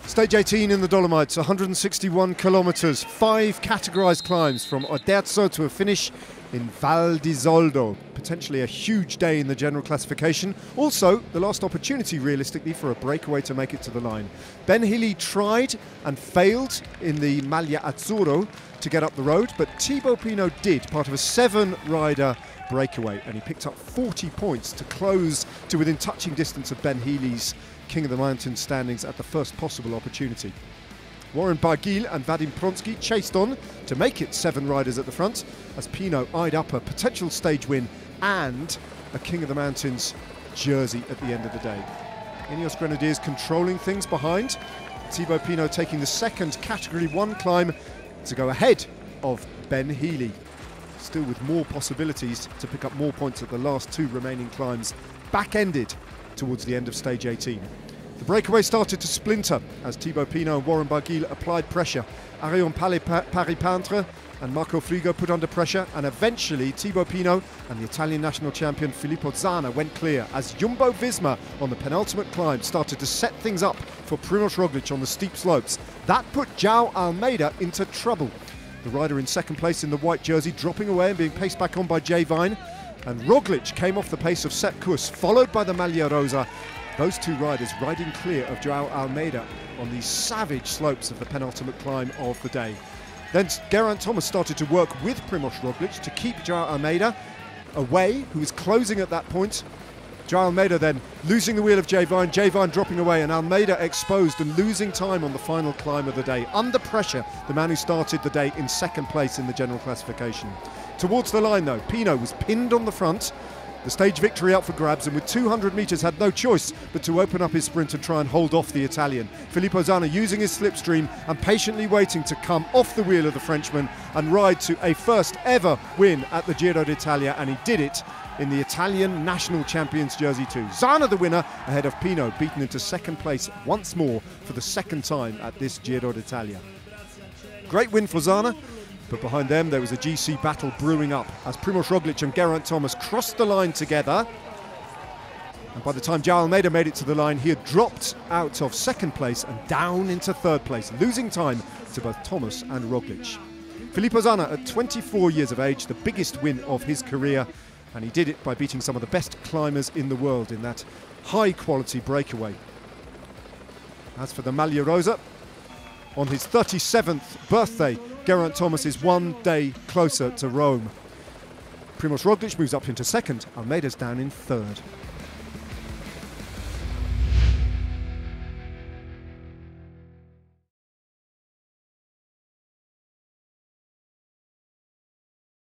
Stage 18 in the Dolomites, 161 kilometres, 5 categorised climbs from Oderzo to a finish in Val di Zoldo. Potentially a huge day in the general classification. Also, the last opportunity, realistically, for a breakaway to make it to the line. Ben Healy tried and failed in the Maglia Azzurro to get up the road, but Thibaut Pinot did, part of a 7-rider breakaway, and he picked up 40 points to close to within touching distance of Ben Healy's King of the Mountain standings at the first possible opportunity. Warren Barguil and Vadim Pronsky chased on to make it 7 riders at the front, as Pinot eyed up a potential stage win and a King of the Mountains jersey at the end of the day. Ineos Grenadiers controlling things behind, Thibaut Pinot taking the second Category 1 climb to go ahead of Ben Healy, still with more possibilities to pick up more points at the last 2 remaining climbs, back-ended towards the end of stage 18. The breakaway started to splinter as Thibaut Pinot and Warren Barguil applied pressure. Arion Paris-Peintre and Marco Frigo put under pressure, and eventually Thibaut Pinot and the Italian national champion Filippo Zana went clear as Jumbo-Visma on the penultimate climb started to set things up for Primož Roglic on the steep slopes. That put João Almeida into trouble. The rider in second place in the white jersey dropping away and being paced back on by Jay Vine, and Roglic came off the pace of Sepp Kuss, followed by the Maglia Rosa. Those 2 riders riding clear of João Almeida on these savage slopes of the penultimate climb of the day. Then Geraint Thomas started to work with Primož Roglic to keep João Almeida away, who was closing at that point. João Almeida then losing the wheel of Jay Vine dropping away, and Almeida exposed and losing time on the final climb of the day. Under pressure, the man who started the day in second place in the general classification. Towards the line though, Pinot was pinned on the front, the stage victory up for grabs, and with 200 metres had no choice but to open up his sprint and try and hold off the Italian. Filippo Zana using his slipstream and patiently waiting to come off the wheel of the Frenchman and ride to a first ever win at the Giro d'Italia, and he did it in the Italian national champions jersey too. Zana the winner ahead of Pinot, beaten into second place once more for the second time at this Giro d'Italia. Great win for Zana, but behind them there was a GC battle brewing up as Primož Roglic and Geraint Thomas crossed the line together. And by the time João Almeida made it to the line, he had dropped out of second place and down into third place, losing time to both Thomas and Roglic. Filippo Zana, at 24 years of age, the biggest win of his career, and he did it by beating some of the best climbers in the world in that high-quality breakaway. As for the Maglia Rosa, on his 37th birthday, Geraint Thomas is 1 day closer to Rome. Primož Roglic moves up into second, Almeida's down in third.